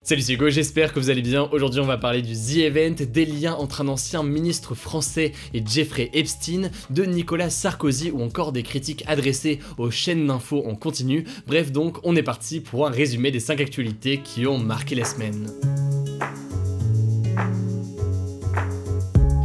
Salut c'est Hugo, j'espère que vous allez bien. Aujourd'hui on va parler du The Event, des liens entre un ancien ministre français et Jeffrey Epstein, de Nicolas Sarkozy ou encore des critiques adressées aux chaînes d'infos en continu. Bref donc, on est parti pour un résumé des 5 actualités qui ont marqué la semaine.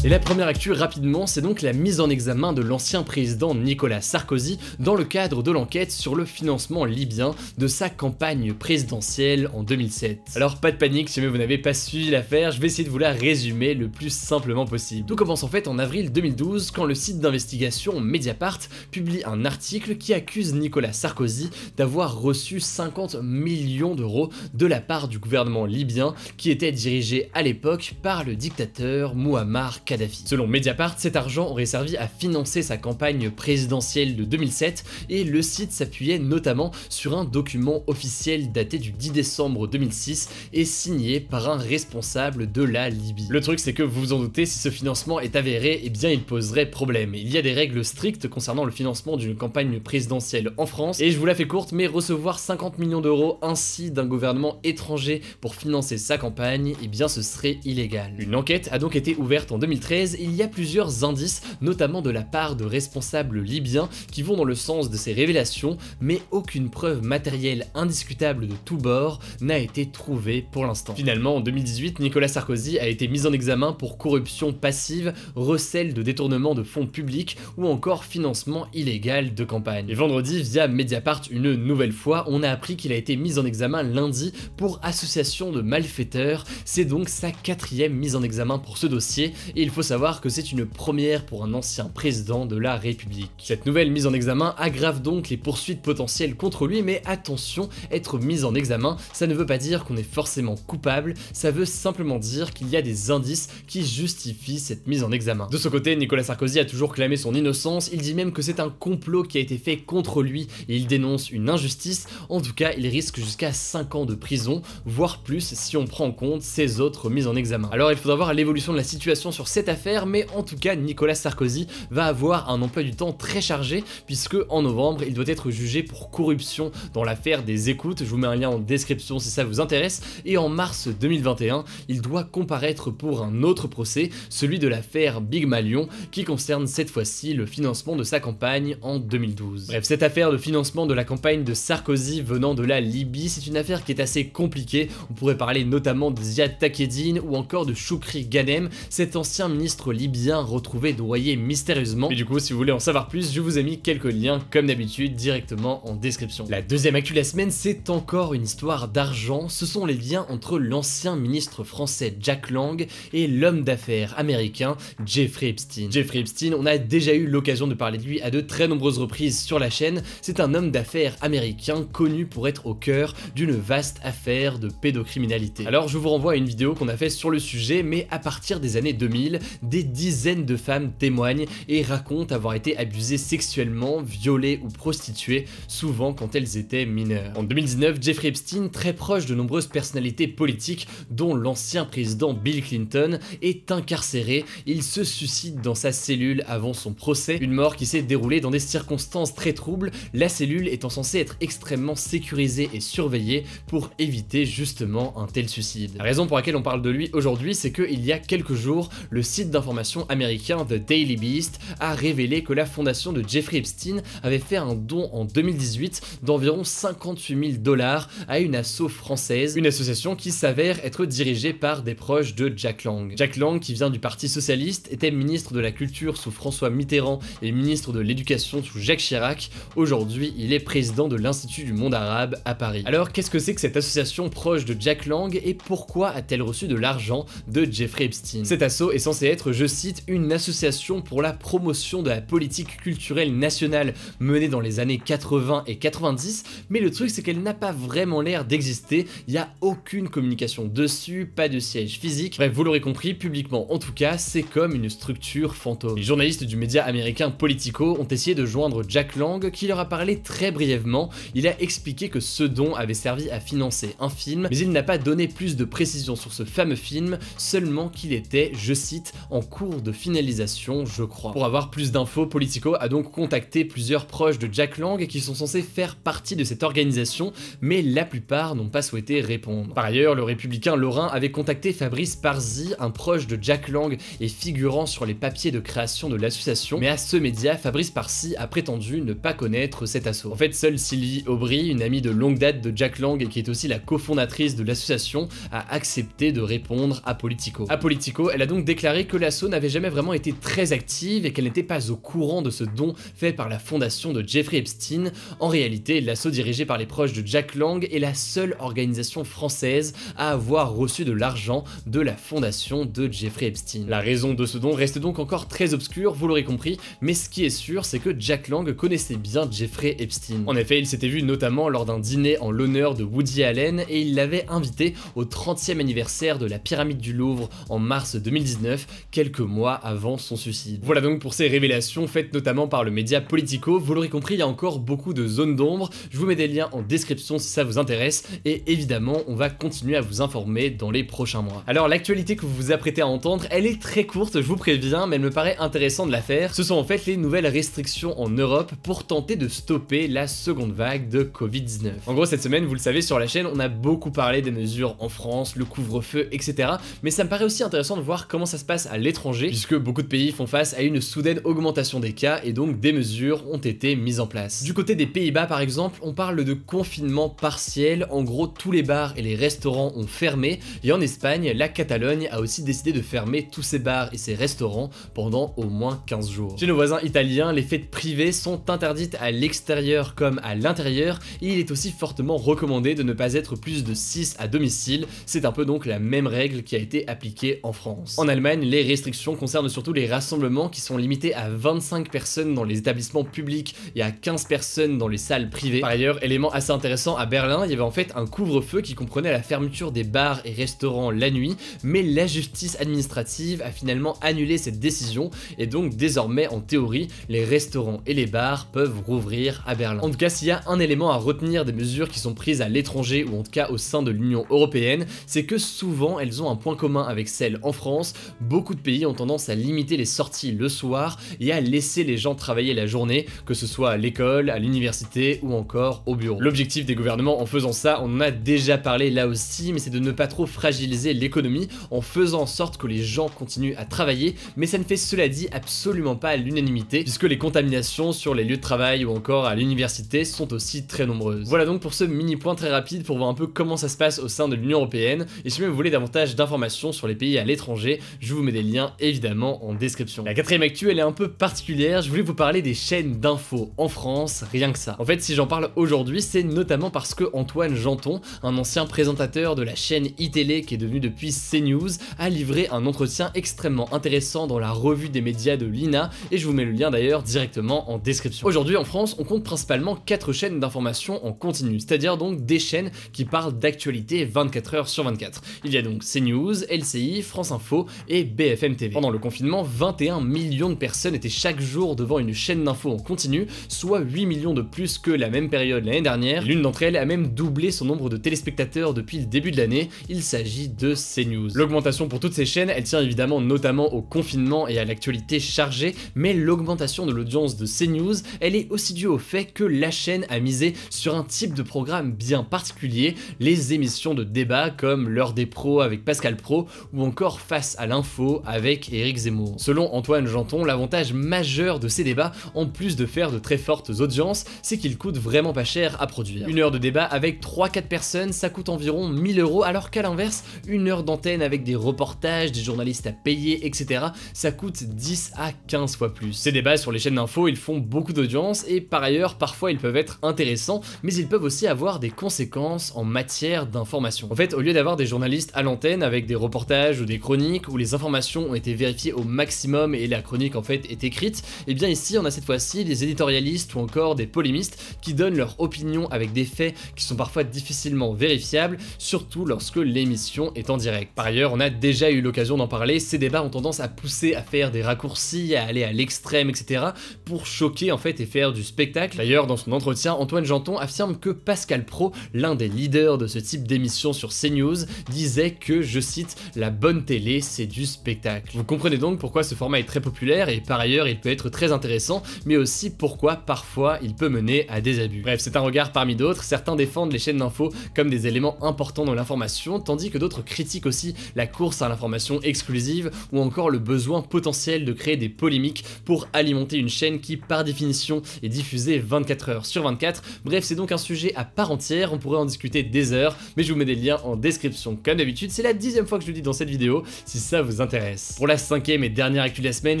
Et la première actu rapidement, c'est donc la mise en examen de l'ancien président Nicolas Sarkozy dans le cadre de l'enquête sur le financement libyen de sa campagne présidentielle en 2007. Alors pas de panique si jamais vous n'avez pas suivi l'affaire, je vais essayer de vous la résumer le plus simplement possible. Tout commence en fait en avril 2012 quand le site d'investigation Mediapart publie un article qui accuse Nicolas Sarkozy d'avoir reçu 50 millions d'euros de la part du gouvernement libyen qui était dirigé à l'époque par le dictateur Mouammar Kadhafi. Selon Mediapart, cet argent aurait servi à financer sa campagne présidentielle de 2007 et le site s'appuyait notamment sur un document officiel daté du 10 décembre 2006 et signé par un responsable de la Libye. Le truc c'est que vous vous en doutez, si ce financement est avéré, eh bien il poserait problème. Il y a des règles strictes concernant le financement d'une campagne présidentielle en France et je vous la fais courte, mais recevoir 50 millions d'euros ainsi d'un gouvernement étranger pour financer sa campagne, eh bien ce serait illégal. Une enquête a donc été ouverte en 2013, il y a plusieurs indices, notamment de la part de responsables libyens qui vont dans le sens de ces révélations, mais aucune preuve matérielle indiscutable de tous bords n'a été trouvée pour l'instant. Finalement, en 2018, Nicolas Sarkozy a été mis en examen pour corruption passive, recel de détournement de fonds publics ou encore financement illégal de campagne. Et vendredi, via Mediapart, une nouvelle fois, on a appris qu'il a été mis en examen lundi pour association de malfaiteurs. C'est donc sa 4e mise en examen pour ce dossier et il faut savoir que c'est une première pour un ancien président de la République. Cette nouvelle mise en examen aggrave donc les poursuites potentielles contre lui, mais attention, être mis en examen, ça ne veut pas dire qu'on est forcément coupable, ça veut simplement dire qu'il y a des indices qui justifient cette mise en examen. De son côté, Nicolas Sarkozy a toujours clamé son innocence, il dit même que c'est un complot qui a été fait contre lui et il dénonce une injustice. En tout cas, il risque jusqu'à 5 ans de prison, voire plus si on prend en compte ses autres mises en examen. Alors il faudra voir l'évolution de la situation sur cette affaire, mais en tout cas Nicolas Sarkozy va avoir un emploi du temps très chargé puisque en novembre il doit être jugé pour corruption dans l'affaire des écoutes, je vous mets un lien en description si ça vous intéresse, et en mars 2021 il doit comparaître pour un autre procès, celui de l'affaire Big Malion qui concerne cette fois-ci le financement de sa campagne en 2012. Bref, cette affaire de financement de la campagne de Sarkozy venant de la Libye, c'est une affaire qui est assez compliquée, on pourrait parler notamment de Ziad Takedine ou encore de Choukri Ghanem, cet ancien ministre libyen retrouvé noyé mystérieusement. Et du coup, si vous voulez en savoir plus, je vous ai mis quelques liens comme d'habitude directement en description. La deuxième actu de la semaine, c'est encore une histoire d'argent. Ce sont les liens entre l'ancien ministre français Jack Lang et l'homme d'affaires américain Jeffrey Epstein. Jeffrey Epstein, on a déjà eu l'occasion de parler de lui à de très nombreuses reprises sur la chaîne. C'est un homme d'affaires américain connu pour être au cœur d'une vaste affaire de pédocriminalité. Alors je vous renvoie à une vidéo qu'on a fait sur le sujet, mais à partir des années 2000, des dizaines de femmes témoignent et racontent avoir été abusées sexuellement, violées ou prostituées, souvent quand elles étaient mineures. En 2019, Jeffrey Epstein, très proche de nombreuses personnalités politiques, dont l'ancien président Bill Clinton, est incarcéré. Il se suicide dans sa cellule avant son procès, une mort qui s'est déroulée dans des circonstances très troubles, la cellule étant censée être extrêmement sécurisée et surveillée pour éviter justement un tel suicide. La raison pour laquelle on parle de lui aujourd'hui, c'est qu'il y a quelques jours, le site d'information américain The Daily Beast a révélé que la fondation de Jeffrey Epstein avait fait un don en 2018 d'environ 58 000 $ à une asso française, une association qui s'avère être dirigée par des proches de Jack Lang. Jack Lang, qui vient du Parti Socialiste, était ministre de la Culture sous François Mitterrand et ministre de l'Éducation sous Jacques Chirac. Aujourd'hui, il est président de l'Institut du Monde Arabe à Paris. Alors, qu'est-ce que c'est que cette association proche de Jack Lang et pourquoi a-t-elle reçu de l'argent de Jeffrey Epstein? Cette asso est censée être, je cite, une association pour la promotion de la politique culturelle nationale menée dans les années 80 et 90, mais le truc c'est qu'elle n'a pas vraiment l'air d'exister, il n'y a aucune communication dessus, pas de siège physique, bref vous l'aurez compris, publiquement en tout cas, c'est comme une structure fantôme. Les journalistes du média américain Politico ont essayé de joindre Jack Lang qui leur a parlé très brièvement, il a expliqué que ce don avait servi à financer un film, mais il n'a pas donné plus de précisions sur ce fameux film, seulement qu'il était, je cite, script en cours de finalisation, je crois. Pour avoir plus d'infos, Politico a donc contacté plusieurs proches de Jack Lang qui sont censés faire partie de cette organisation, mais la plupart n'ont pas souhaité répondre. Par ailleurs, le républicain lorrain avait contacté Fabrice Parzi, un proche de Jack Lang et figurant sur les papiers de création de l'association, mais à ce média, Fabrice Parzi a prétendu ne pas connaître cet assaut. En fait, seule Sylvie Aubry, une amie de longue date de Jack Lang et qui est aussi la cofondatrice de l'association, a accepté de répondre à Politico. À Politico, elle a donc déclaré que l'asso n'avait jamais vraiment été très active et qu'elle n'était pas au courant de ce don fait par la fondation de Jeffrey Epstein. En réalité, l'asso dirigé par les proches de Jack Lang est la seule organisation française à avoir reçu de l'argent de la fondation de Jeffrey Epstein. La raison de ce don reste donc encore très obscure, vous l'aurez compris, mais ce qui est sûr, c'est que Jack Lang connaissait bien Jeffrey Epstein. En effet, il s'était vu notamment lors d'un dîner en l'honneur de Woody Allen et il l'avait invité au 30e anniversaire de la pyramide du Louvre en mars 2019, quelques mois avant son suicide. Voilà donc pour ces révélations faites notamment par le média Politico. Vous l'aurez compris, il y a encore beaucoup de zones d'ombre. Je vous mets des liens en description si ça vous intéresse et évidemment, on va continuer à vous informer dans les prochains mois. Alors l'actualité que vous vous apprêtez à entendre, elle est très courte, je vous préviens, mais elle me paraît intéressant de la faire. Ce sont en fait les nouvelles restrictions en Europe pour tenter de stopper la seconde vague de Covid-19. En gros, cette semaine, vous le savez, sur la chaîne, on a beaucoup parlé des mesures en France, le couvre-feu, etc. Mais ça me paraît aussi intéressant de voir comment ça se passe à l'étranger, puisque beaucoup de pays font face à une soudaine augmentation des cas et donc des mesures ont été mises en place. Du côté des Pays-Bas, par exemple, on parle de confinement partiel. En gros, tous les bars et les restaurants ont fermé. Et en Espagne, la Catalogne a aussi décidé de fermer tous ses bars et ses restaurants pendant au moins 15 jours. Chez nos voisins italiens, les fêtes privées sont interdites à l'extérieur comme à l'intérieur et il est aussi fortement recommandé de ne pas être plus de 6 à domicile. C'est un peu donc la même règle qui a été appliquée en France. En Allemagne, les restrictions concernent surtout les rassemblements qui sont limités à 25 personnes dans les établissements publics et à 15 personnes dans les salles privées. Par ailleurs, élément assez intéressant, à Berlin, il y avait en fait un couvre-feu qui comprenait la fermeture des bars et restaurants la nuit, mais la justice administrative a finalement annulé cette décision et donc désormais en théorie, les restaurants et les bars peuvent rouvrir à Berlin. En tout cas, s'il y a un élément à retenir des mesures qui sont prises à l'étranger ou en tout cas au sein de l'Union européenne, c'est que souvent elles ont un point commun avec celles en France. Beaucoup de pays ont tendance à limiter les sorties le soir et à laisser les gens travailler la journée, que ce soit à l'école, à l'université ou encore au bureau. L'objectif des gouvernements en faisant ça, on en a déjà parlé là aussi, mais c'est de ne pas trop fragiliser l'économie en faisant en sorte que les gens continuent à travailler, mais ça ne fait cela dit absolument pas à l'unanimité, puisque les contaminations sur les lieux de travail ou encore à l'université sont aussi très nombreuses. Voilà donc pour ce mini point très rapide pour voir un peu comment ça se passe au sein de l'Union européenne, et si vous voulez davantage d'informations sur les pays à l'étranger, je vous mets des liens évidemment en description. La quatrième actu, elle est un peu particulière, je voulais vous parler des chaînes d'infos en France, rien que ça. En fait, si j'en parle aujourd'hui, c'est notamment parce que Antoine Janton, un ancien présentateur de la chaîne iTélé qui est devenu depuis CNews, a livré un entretien extrêmement intéressant dans la revue des médias de l'INA, et je vous mets le lien d'ailleurs directement en description. Aujourd'hui en France, on compte principalement 4 chaînes d'information en continu, c'est-à-dire donc des chaînes qui parlent d'actualité 24 heures sur 24. Il y a donc CNews, LCI, France Info et BFM TV. Pendant le confinement, 21 millions de personnes étaient chaque jour devant une chaîne d'infos en continu, soit 8 millions de plus que la même période l'année dernière. L'une d'entre elles a même doublé son nombre de téléspectateurs depuis le début de l'année, il s'agit de CNews. L'augmentation pour toutes ces chaînes, elle tient évidemment notamment au confinement et à l'actualité chargée, mais l'augmentation de l'audience de CNews, elle est aussi due au fait que la chaîne a misé sur un type de programme bien particulier, les émissions de débat comme l'heure des pros avec Pascal Praud ou encore Face à l'info avec Éric Zemmour. Selon Antoine Janton, l'avantage majeur de ces débats, en plus de faire de très fortes audiences, c'est qu'ils coûtent vraiment pas cher à produire. Une heure de débat avec 3-4 personnes, ça coûte environ 1000 €, alors qu'à l'inverse, une heure d'antenne avec des reportages, des journalistes à payer, etc., ça coûte 10 à 15 fois plus. Ces débats sur les chaînes d'infos, ils font beaucoup d'audience et par ailleurs, parfois ils peuvent être intéressants, mais ils peuvent aussi avoir des conséquences en matière d'information. En fait, au lieu d'avoir des journalistes à l'antenne avec des reportages ou des chroniques où les informations ont été vérifiées au maximum et la chronique en fait est écrite, et bien ici on a cette fois-ci des éditorialistes ou encore des polémistes qui donnent leur opinion avec des faits qui sont parfois difficilement vérifiables, surtout lorsque l'émission est en direct. Par ailleurs, on a déjà eu l'occasion d'en parler, ces débats ont tendance à pousser à faire des raccourcis, à aller à l'extrême, etc. pour choquer en fait et faire du spectacle. D'ailleurs, dans son entretien, Antoine Janton affirme que Pascal Praud, l'un des leaders de ce type d'émission sur CNews, disait que, je cite, la bonne télé c'est du spectacle. Vous comprenez donc pourquoi ce format est très populaire et par ailleurs il peut être très intéressant, mais aussi pourquoi parfois il peut mener à des abus. Bref, c'est un regard parmi d'autres, certains défendent les chaînes d'infos comme des éléments importants dans l'information, tandis que d'autres critiquent aussi la course à l'information exclusive ou encore le besoin potentiel de créer des polémiques pour alimenter une chaîne qui par définition est diffusée 24 heures sur 24. Bref, c'est donc un sujet à part entière, on pourrait en discuter des heures, mais je vous mets des liens en description. Comme d'habitude, c'est la 10e fois que je le dis dans cette vidéo, si ça vous intéresse. Pour la 5e et dernière actu de la semaine,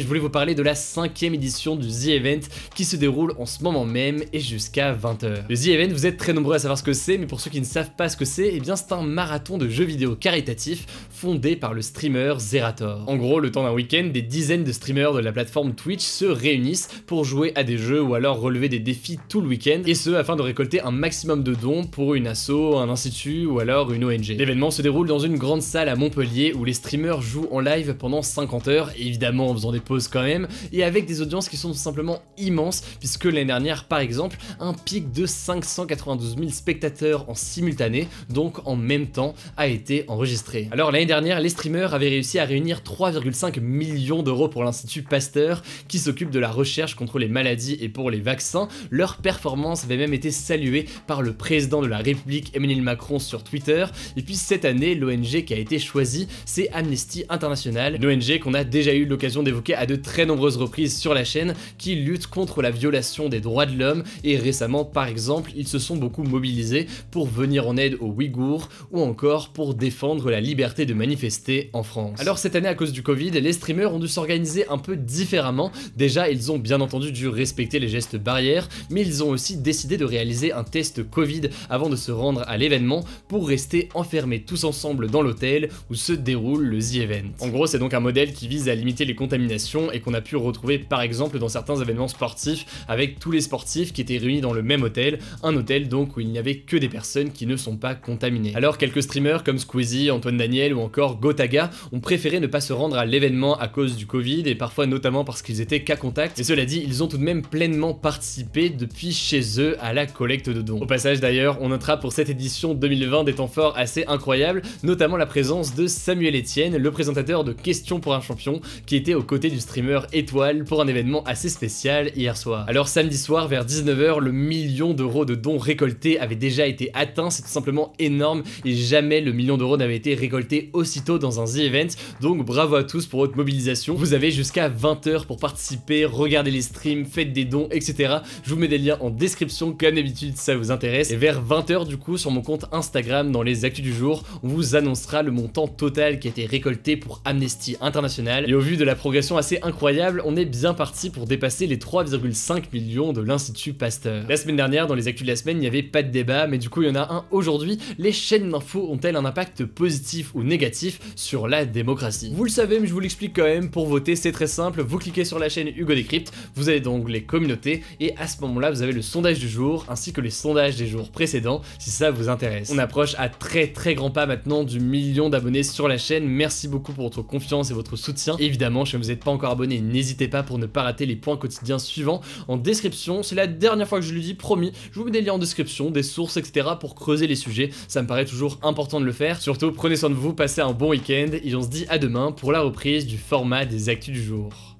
je voulais vous parler de la 5e édition du The Event qui se déroule en ce moment même et jusqu'à 20h. Le The Event, vous êtes très nombreux à savoir ce que c'est, mais pour ceux qui ne savent pas ce que c'est, eh bien c'est un marathon de jeux vidéo caritatif fondé par le streamer Zerator. En gros, le temps d'un week-end, des dizaines de streamers de la plateforme Twitch se réunissent pour jouer à des jeux ou alors relever des défis tout le week-end, et ce afin de récolter un maximum de dons pour une asso, un institut ou alors une ONG. L'événement se déroule dans une grande salle à Montpellier où les streamers jouent en live pendant 50 heures, évidemment en faisant des pauses quand même, et avec des audiences qui sont tout simplement immenses, puisque l'année dernière par exemple, un pic de 592 000 spectateurs en simultané, donc en même temps, a été enregistré. Alors l'année dernière, les streamers avaient réussi à réunir 3,5 millions d'euros pour l'Institut Pasteur, qui s'occupe de la recherche contre les maladies et pour les vaccins. Leur performance avait même été saluée par le président de la République Emmanuel Macron sur Twitter, et puis cette année, l'ONG qui a été choisie, c'est Amnesty International, une ONG qu'on a déjà eu l'occasion d'évoquer à de très nombreuses reprises sur la chaîne, qui lutte contre la violation des droits de l'homme, et récemment par exemple, ils se sont beaucoup mobilisés pour venir en aide aux Ouïghours, ou encore pour défendre la liberté de manifester en France. Alors cette année, à cause du Covid, les streamers ont dû s'organiser un peu différemment. Déjà, ils ont bien entendu dû respecter les gestes barrières, mais ils ont aussi décidé de réaliser un test Covid avant de se rendre à l'événement pour rester enfermés tous ensemble dans l'hôtel où se déroule le The Event. En gros, c'est donc un modèle qui vise à limiter les contaminations et qu'on a pu retrouver par exemple dans certains événements sportifs avec tous les sportifs qui étaient réunis dans le même hôtel, un hôtel donc où il n'y avait que des personnes qui ne sont pas contaminées. Alors quelques streamers comme Squeezie, Antoine Daniel ou encore Gotaga ont préféré ne pas se rendre à l'événement à cause du Covid et parfois notamment parce qu'ils étaient cas contact, et cela dit, ils ont tout de même pleinement participé depuis chez eux à la collecte de dons. Au passage d'ailleurs, on notera pour cette édition 2020 des temps forts assez incroyables, notamment la présence de Samuel Etienne, le présentateur de Questions pour un champion, qui était aux côtés du streamer Étoile pour un événement assez spécial hier soir. Alors samedi soir vers 19h, le million d'euros de dons récoltés avait déjà été atteint, c'est tout simplement énorme et jamais le million d'euros n'avait été récolté aussitôt dans un The Event, donc bravo à tous pour votre mobilisation. Vous avez jusqu'à 20h pour participer, regarder les streams, faites des dons, etc. Je vous mets des liens en description comme d'habitude si ça vous intéresse. Et vers 20h du coup sur mon compte Instagram dans les actus du jour, on vous annoncera le montant total qui a été récolté pour Amnesty International. Et au vu de la progression assez incroyable, on est bien parti pour dépasser les 3,5 millions de l'Institut Pasteur. La semaine dernière, dans les actus de la semaine, il n'y avait pas de débat, mais du coup il y en a un aujourd'hui. Les chaînes d'infos ont-elles un impact positif ou négatif sur la démocratie? Vous le savez, mais je vous l'explique quand même. Pour voter, c'est très simple, vous cliquez sur la chaîne Hugo Décrypte, vous allez dans l'onglet communauté, et à ce moment-là, vous avez le sondage du jour, ainsi que les sondages des jours précédents, si ça vous intéresse. On approche à très grands pas maintenant du million d'abonnés sur la chaîne. Merci beaucoup pour votre confiance et votre soutien. Évidemment, si vous n'êtes pas encore abonné, n'hésitez pas pour ne pas rater les points quotidiens suivants en description. C'est la dernière fois que je le dis, promis, je vous mets des liens en description, des sources, etc. pour creuser les sujets. Ça me paraît toujours important de le faire. Surtout, prenez soin de vous, passez un bon week-end, et on se dit à demain pour la reprise du format des actus du jour.